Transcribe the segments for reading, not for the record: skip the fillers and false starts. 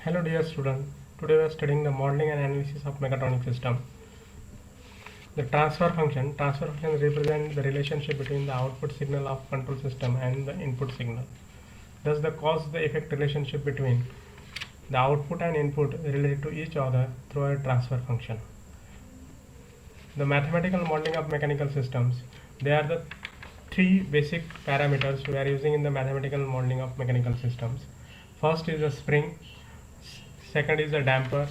Hello dear student, today we are studying the modeling and analysis of mechatronic system. The transfer function represents the relationship between the output signal of control system and the input signal. Thus the cause the effect relationship between the output and input related to each other through a transfer function. The mathematical modeling of mechanical systems, they are the three basic parameters we are using in the mathematical modeling of mechanical systems. First is the spring, second is the damper,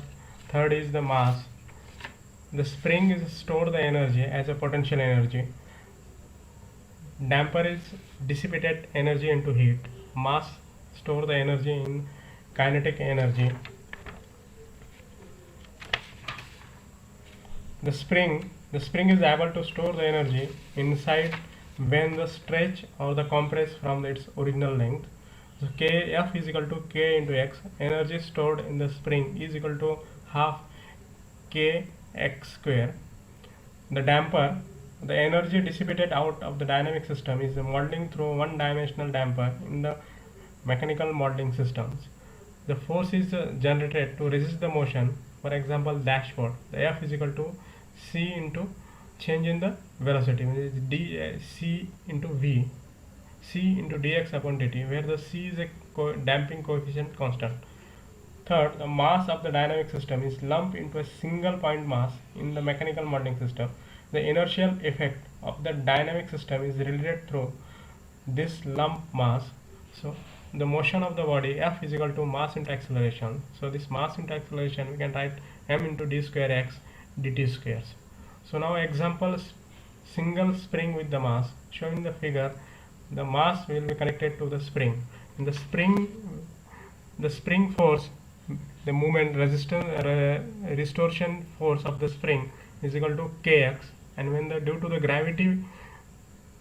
third is the mass. The spring is store the energy as a potential energy. Damper is dissipated energy into heat. Mass store the energy in kinetic energy. The spring is able to store the energy inside when the stretch or the compress from its original length. So Kf is equal to K into X. Energy stored in the spring is equal to half Kx square. The damper, the energy dissipated out of the dynamic system is modeling through one-dimensional damper in the mechanical modeling systems. The force is generated to resist the motion. For example, dashpot. The F is equal to C into change in the velocity, which is C into V, C into dx upon dt, where the C is a damping coefficient constant. Third, the mass of the dynamic system is lumped into a single point mass in the mechanical modeling system. The inertial effect of the dynamic system is related through this lump mass. So the motion of the body F is equal to mass into acceleration. So this mass into acceleration we can write m into d square x dt squares. So now examples, single spring with the mass. Shown in the figure, the mass will be connected to the spring. In the spring force, the moment resistance restoration force of the spring is equal to kx, and when the due to the gravity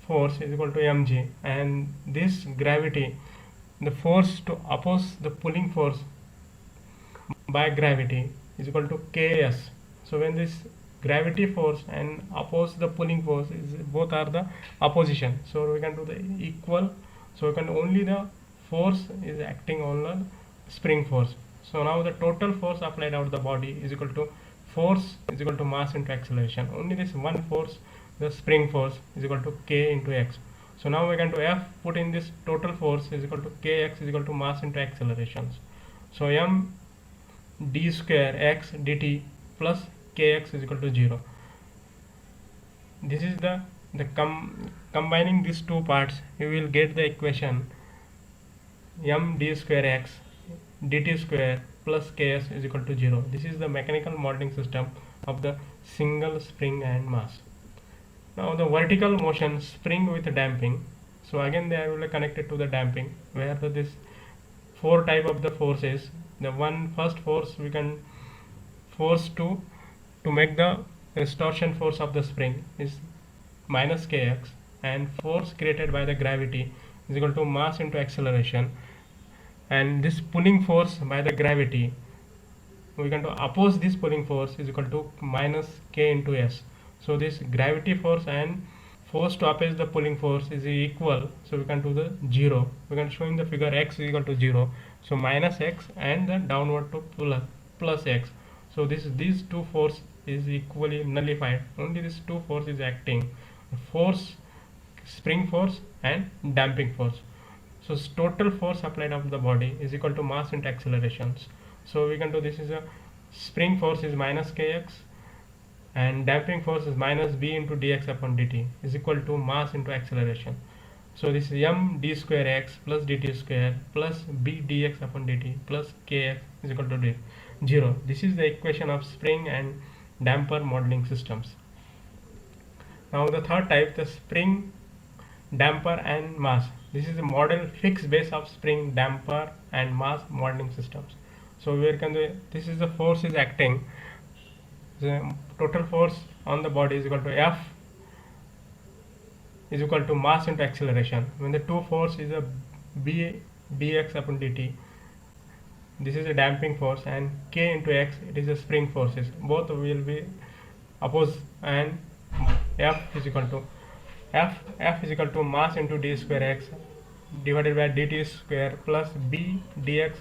force is equal to mg, and this gravity, the force to oppose the pulling force by gravity is equal to ks. So when this gravity force and oppose the pulling force is both are the opposition, so we can do the equal. So we can only the force is acting on the spring force. So now the total force applied out the body is equal to force is equal to mass into acceleration. Only this one force, the spring force, is equal to k into x. So now we can do F, put in this total force is equal to kx is equal to mass into accelerations. So m d square x dt plus kx is equal to 0. This is the combining these two parts, you will get the equation m d square x dt square plus ks is equal to 0. This is the mechanical modeling system of the single spring and mass. Now the vertical motion, spring with damping. So again they are connected to the damping, where this four type of the forces. The first force we can force to make the distortion force of the spring is minus kx, and force created by the gravity is equal to mass into acceleration, and this pulling force by the gravity we can to oppose this pulling force is equal to minus k into s. So this gravity force and force to oppose the pulling force is equal, so we can do the 0. We can show in the figure x is equal to 0, so minus x and the downward to plus x. So these two force is equally nullified, only this two force is acting, force, spring force and damping force. So total force applied of the body is equal to mass into accelerations. So we can do this is a spring force is minus kx, and damping force is minus b into dx upon dt is equal to mass into acceleration. So this is m d square x plus dt square plus b dx upon dt plus kx is equal to 0. This is the equation of spring and damper modeling systems. Now the third type, the spring, damper and mass. This is a model fixed base of spring, damper and mass modeling systems. So where can this is the force is acting, the total force on the body is equal to F is equal to mass into acceleration. When the two force is a b dx upon dt, this is a damping force, and k into x, it is a spring forces, both will be opposed, and F is equal to mass into d square x divided by dt square plus b dx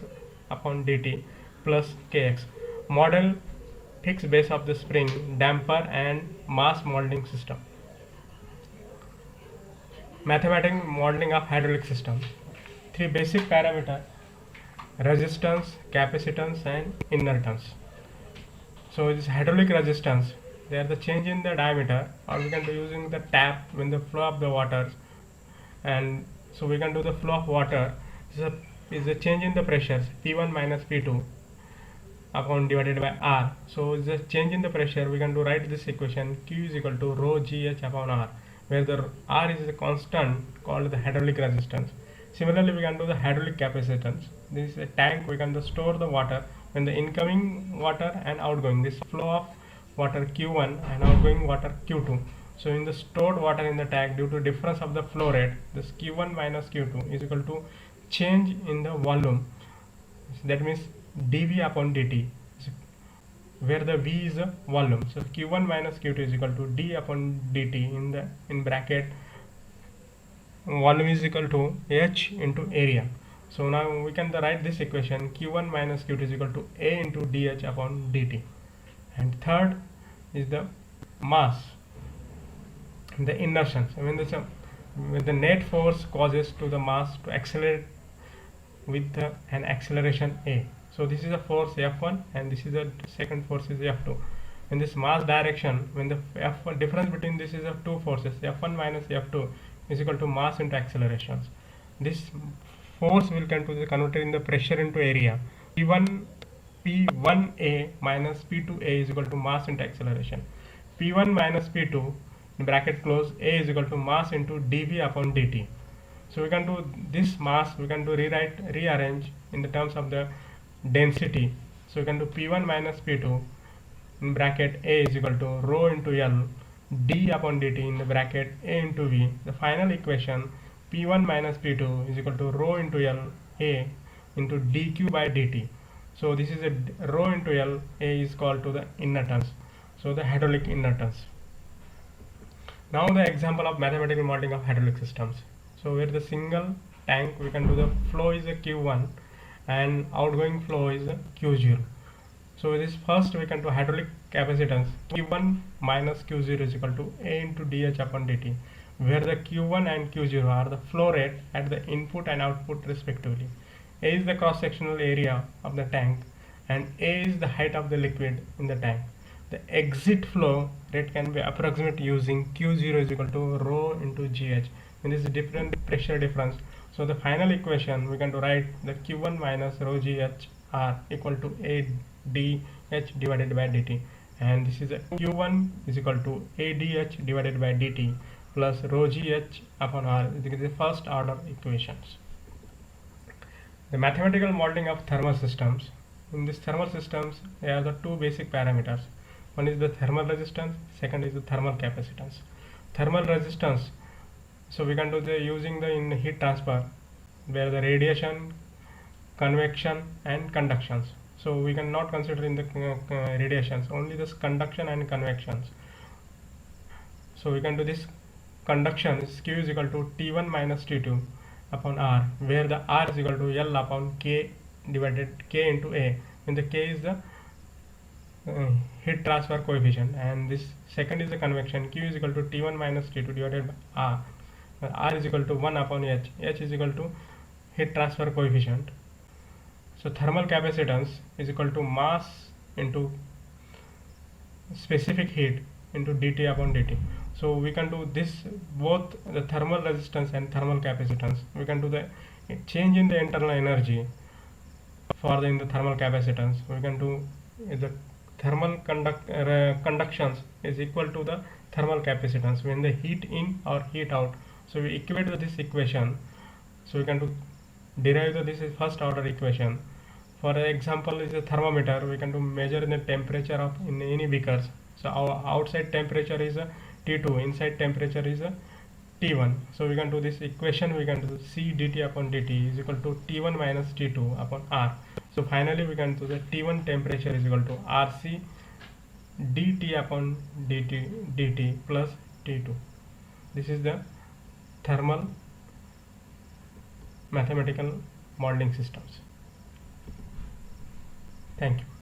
upon dt plus kx. Model fixed base of the spring, damper and mass molding system. Mathematical modeling of hydraulic system. Three basic parameters: resistance, capacitance and inertance. So this hydraulic resistance, they are the change in the diameter, or we can do using the tap when the flow of the water. And so we can do the flow of water is a change in the pressures P1 minus P2 upon divided by R. So is a change in the pressure, we can do write this equation Q is equal to rho GH upon R, where the R is a constant called the hydraulic resistance. Similarly, we can do the hydraulic capacitance. This is a tank, we can store the water when the incoming water and outgoing, this flow of water Q1 and outgoing water Q2. So in the stored water in the tank, due to difference of the flow rate, this Q1 minus Q2 is equal to change in the volume. That means dV upon dt, where the V is the volume. So Q1 minus Q2 is equal to d upon dt in bracket volume is equal to H into area. So now we can write this equation Q1 minus Q2 is equal to A into dH upon dt. And third is the mass, the inertia. I mean when the net force causes to the mass to accelerate with an acceleration A. So this is a force F1 and this is the second force is F2. In this mass direction, when the F1 difference between this is of two forces, F1 minus F2 is equal to mass into accelerations. This force will convert in the pressure into area. P1A minus P2A is equal to mass into acceleration. P1 minus P2 in bracket close A is equal to mass into dV upon dt. So we can do this mass, we can do rearrange in the terms of the density. So we can do P1 minus P2 in bracket A is equal to rho into L d upon dt in the bracket A into V. The final equation P1 minus P2 is equal to rho into L A into dq by dt. So this is a rho into L A is called to the inertance. So the hydraulic inertance. Now the example of mathematical modeling of hydraulic systems. So where the single tank, we can do the flow is a Q1 and outgoing flow is a Q0. So this first we can do hydraulic capacitance Q1 minus Q0 is equal to A into dH upon dt, where the Q1 and Q0 are the flow rate at the input and output respectively. A is the cross sectional area of the tank and A is the height of the liquid in the tank. The exit flow rate can be approximate using Q0 is equal to rho into GH. And this is different pressure difference. So the final equation we can write the Q1 minus rho GH R equal to A dH divided by dt, and this is a Q1 is equal to AdH divided by dt plus rho GH upon R. This is the first order equations. The mathematical modeling of thermal systems. In this thermal systems, there are the two basic parameters. One is the thermal resistance, second is the thermal capacitance. Thermal resistance, so we can do the using the in heat transfer, where the radiation, convection and conductions. So we can not consider in the radiations, only this conduction and convections. So we can do this conduction is Q is equal to T1 minus T2 upon R, where the R is equal to L upon K divided K into A, when the K is the heat transfer coefficient, and this second is the convection Q is equal to T1 minus T2 divided by R. R is equal to 1 upon H. H is equal to heat transfer coefficient. So thermal capacitance is equal to mass into specific heat into dt upon dt. So we can do this both the thermal resistance and thermal capacitance. We can do the change in the internal energy for in the thermal capacitance. We can do the thermal conductions is equal to the thermal capacitance when the heat in or heat out. So we equate this equation. So we can do derive this is first order equation. For example is a thermometer, we can do measure the temperature of in any beakers. So our outside temperature is a T2, inside temperature is a T1. So we can do this equation, we can do C dt upon dt is equal to T1 minus T2 upon R. So finally we can do the T1 temperature is equal to RC dt upon dt plus T2. This is the thermal mathematical modeling systems. Thank you.